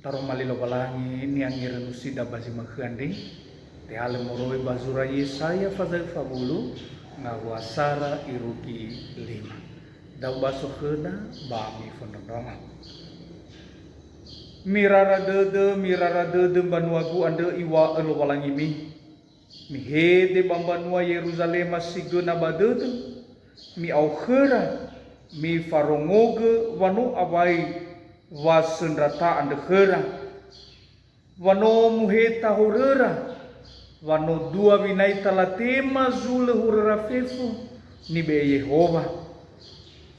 Taro malilo balangi ni angir nusida basi makhandi. Te ale moroi bazura Yesaya fazal fabulu ngawasara iruki 5. Dau baso khena bami fondonga. Mirara dede banuagu ande iwa elo balangi mi hede bambanua Yerusalem sigena badede mi aukhera mi farongoge wano awai wasendrata ande khera wano muheta horera wano dua winai talatema zule horera fefu ni be Yehova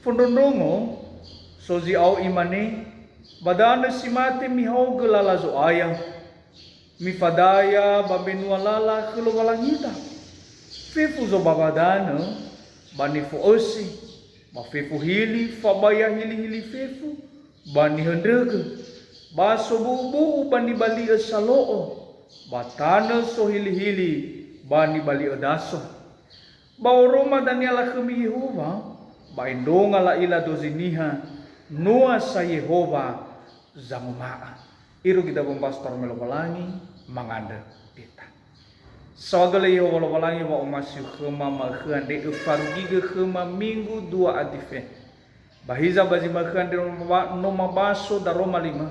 fondondongo sozi au imane badana simate mi hau gelala zo aya mi fadaya babenua lala khelo walangita fefu zo babadana bani fo osi ma fefu hili fabaya hili fefu bani hendege baso bubu bani bali esaloo batana so hili bani bali edaso baoroma daniela khemi Yehova baindonga la ila doziniha noa sa Yehova zamumaa iru kita membahas tormelo balangi manganda deta sawagale Yehova lo balangi wa umasi khema makhande efarugi khema minggu 2 adife bahiza bazi makhande no mabaso daroma 5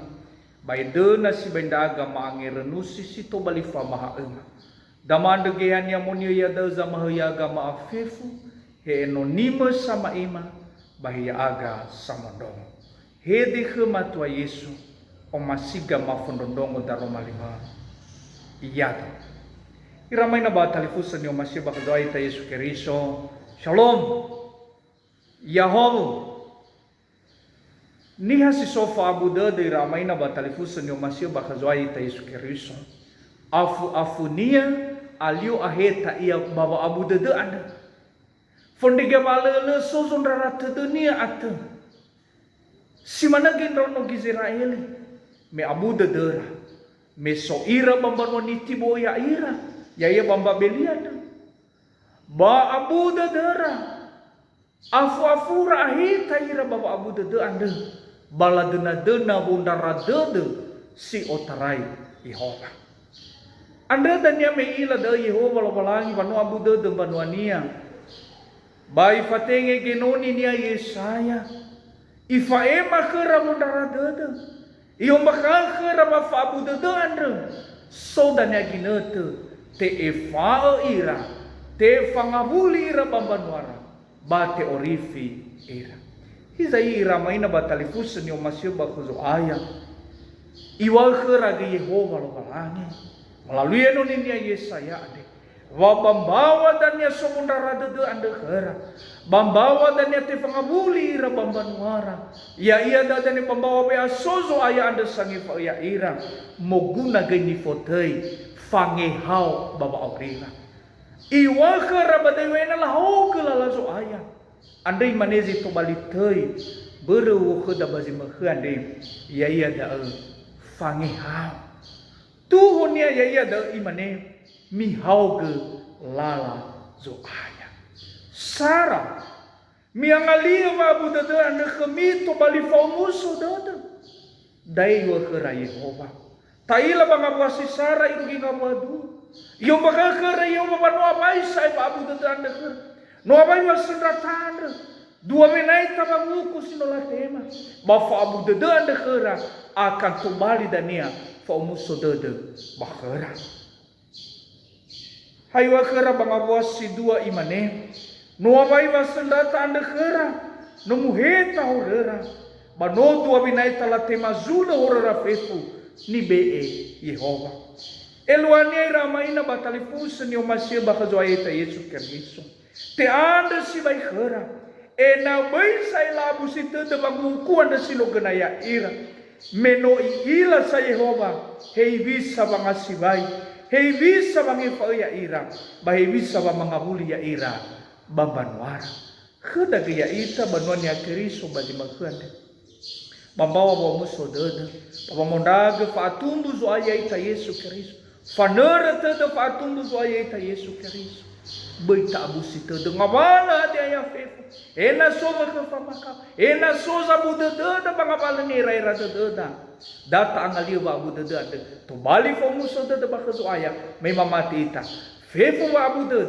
baidena si bendaga maangerenusi sito balifa maha ema damande gehan ya monio ya da zamahayaga maafefu he enonime sama ima bahia aga sama dong hede khema tua Yesu omasiga mafondondongo daroma 5 iyado iramai na batalifusa ni omasi bakadoi ta Yesu Keriso shalom Yahweh niha si sofa abuda de iramai na batalifusa ni omasi bakadoi ta Yesu Keriso afu nia alio aheta ia baba abuda de anda fondiga balele sozon rarata dunia ate simana genrono gizeraeli me abuda dera me so ira bambanwa nitibo ya ira ya bamba beliada ba abuda dera afu-afura ahita ira baba abuda de ande baladena bundara dede si otarai Yehova anda dan ya meila de Yehova lo balangi banu abuda de banuania bai fatenge genoni nia Yesaya ifa ema kera bundara dede iyo makal kera ba fa abuda de ande so dan ya ginete te efa ira te fangabuli ira bambanuara bate orifi ira hiza ira maina batalifus ni omasio bakuzo aya iwa khera ge Yehova lo balangi melalui enonia Yesaya ade wa bambawa dan ya somundara de ande khera bambawa dan ya te fangabuli ira bambanuara ya iya dan bambawa be asozo aya ande sangi fa ya ira moguna geni fotei fangehau baba aurira iwa khera badewena la ho kelala so aya andai manezi to balitei beru kheda bazi makhande ya iya da fangehau tuhunia ya iya da imane mi hau ge lala zo aya Sara mi angalia wa buda da ande khemi to balifa muso dada dai wa khera Yehova taila bangabwasi Sara irugi ngamadu iyo bakakara iyo mabano abai sai babu dadanda khur no abai masendratanda dua menai tabanguku sinola tema bafa abu dadanda khura akan kembali dania fa umuso dede bakhara haywa khura bangabwasi dua imane no abai masendratanda khura no muheta horera bano dua menai talatema zula horera fefu ni be Yehova eluania iramaina batalifus ni omasia bakazoaita Yesu Keriso te anda si bai khera na bai sai labu si te bangu ku anda si loganaya ira meno ila sa Yehova hei bisa bangasi bai hei bisa bangi fa ya ira bai bisa bangabuli ya ira bambanuara kheda ge ya ita banuania Keriso bagi makhande bambawa wa muso dede bamondaga fatumbu zo aya ita Yesu Keriso fanera tede fatumbu zo aya ita Yesu Keriso Beita abu sita de ngabala dia ya fefu. Ena soga ke famaka. Ena soza buda da bangabala ni raira da. Data angalia ba abu da de. To bali fo muso da bakazo aya. May mamati ita. Fefu ba abu da.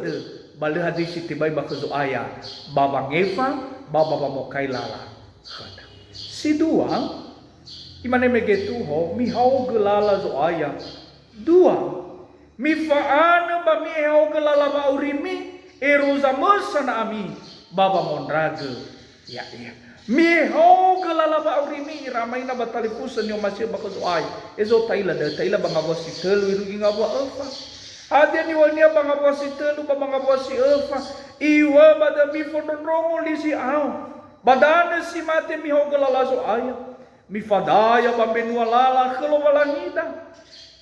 Bali hadis iti bay bakazo aya. Baba ngefa, baba mo kailala. Si dua, imane megetu ho, mi hau gelala zo aya. Dua, mi faana ba mi hau gelala ba urimi, eroza mesa na ami, baba mondrage. Ya. Mi hau gelala ba urimi, ramai na batalipusan yung masih bakazo aya. Ezo taila banga bosi telu irugi ngabo alfa. Adia ni wania banga bosi telu ba banga bosi alfa. Iwa bada mi fononrongo lisi au. Badana si mate mi hau gelala zo aya. Mi fadaya ba benua lala khelo walangida.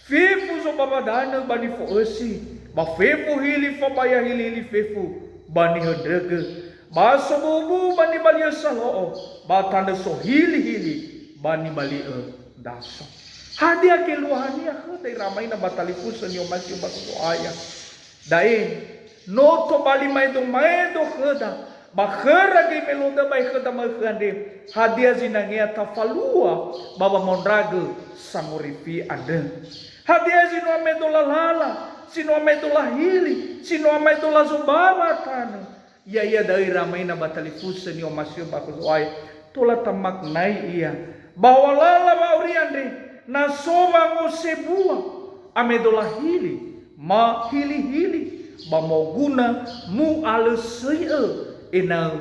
Fefu zo babadana bani fo esi. Ba fefu hili fo baya hili fefu bani hedege. Ba sobubu bani bali saloo. Ba tanda so hili bani bali daso. Hadia keluhania dai ramai na batalipusan yo masih baku aya. Dai noto bali maido kheda. Bakhara ge meloda bai kheda makhande. Hadia zinangia tafalua baba mondrage sanguripi ade. Hadia zino amedola lala, sino amedola hili, sino amedola zubaba tana. Ya dari ramai na batalifusa ni omasyo bakuzoai. Tola tamak nai iya. Bahwa lala bauriande na soma ngosebua amedola hili, ma hili ba moguna mu alesea ena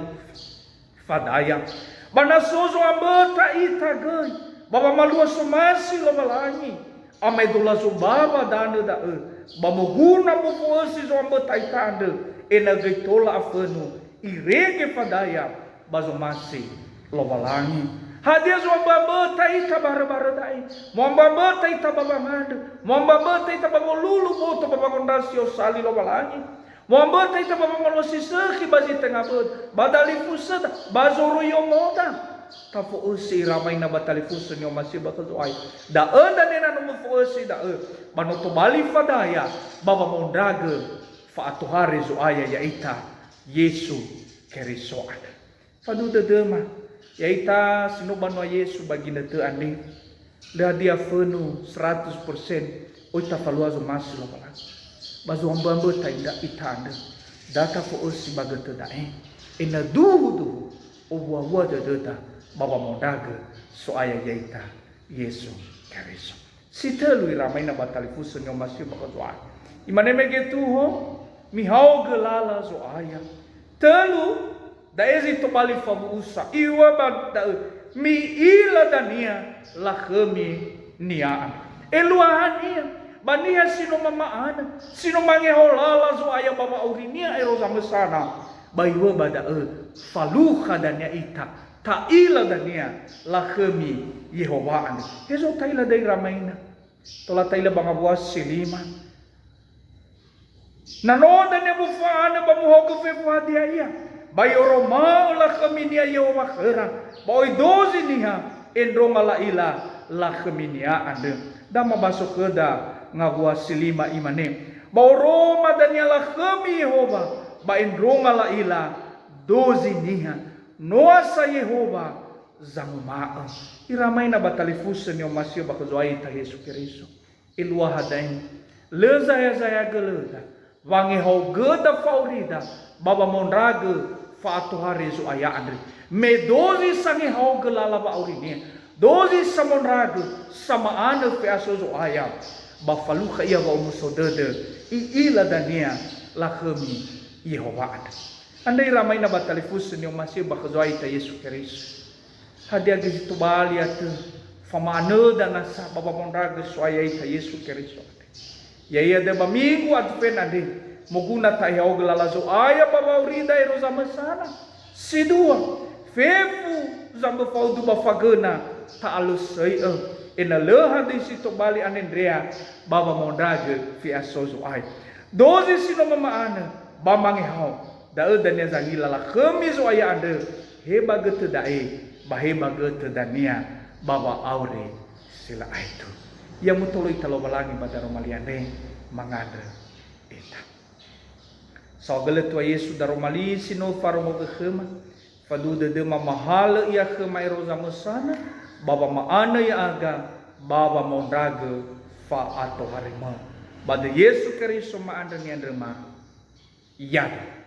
fadaya. Bana sozo ambeta itagai. Baba malua somasi lo balangi. Amedola zubaba dana da bamoguna mufosi zo ambeta itande. Ena gaitola afanu. Irege fadaya bazomasi lo balangi. Hadia zo ambeta ita bara dai. Moambeta ita babamanda. Moambeta ita babululu boto babagondasio sali lo balangi. Moambeta ita babamalosi seki bazi tengah badali fusada bazoro yomoda. Tapo usi ramai na batalifusan yung masih bakazoay. Daan na nena no mo usi daan. Manoto bali fadaya baba mondrage fa atuhari zo aya yaita Yesu kerisoan. Faduda dema yaita sinuban wa Yesu bagi nete ande. Dah dia fenu 100% oita falua zo masih lo balang. Bazo ambamba taida itanda. Data po usi bagata dae. Ina duhu obuwa dada baba mondaga so aya yaita Yesu keriso. Si telu ramai na batalifusan yung masih bakazoan. Imane megetu ho mihau gelala zo aya. Telu daezi to bali fabusa. Iwa bada mi ila dania lakhami niaan. Eluahania bania sino mamaana sino mangeholala zo aya baba aurinia eroza mesana. Baiwa bada faluha dania ita. Taila dania lakhami Yehovaan. Hezo taila dai ramaina. Tola taila banga buas silima. Nanoda ne bufana bamuhogo fefuha dia ia. Bayoroma lakhami nia Yehova khera. Boi dozi niha endronga la ila lakhami nia ande. Dama baso keda ngabua silima imane. Baoroma dania lakhami Yehova. Ba endronga la ila dozi niha. Noasa Yehova zamumaa. Iramai na batalifusan yung masyo bakazoay ta Yesu Keriso. Ilwa hadain. Leza ya zaya geleda. Wangi hau geda faurida. Baba mondrage fa atuhari zo aya andri. Me dozi sangi hau gelala ba aurinia. Dozi sa mondrage sama ane fe aso zo aya. Ba faluka iya ba umusodede. Iila dania lakhami Yehova andri. Andai ramai na batalifusan yung masih bakazoay ta Yesu Keriso. Hadia gizito bali at famano da nasa baba mondrage soayay ta Yesu Keriso. Yaya de bamigo at penade muguna ta yaw glalazo aya baba urida eroza masana. Sidua fefu zamba faudu bafagana ta alusay ina leha de sito bali anendrea baba mondrage fi asozo ay. Dozi sino mamaana bamangihaw. Dae dania zangila la khamizo aya ande heba gete dae baheba gete dania baba aure sila aitu yang mutolo italo balangi badaro maliane mangada eta Sawagala tua Yesu daromali sino faromo kehema. Fadu de mamahala ia kemai roza mesana. Baba maana ya aga. Baba mondaga fa ato harima. Bada Yesu Kristo maanda ni andrema. Yada.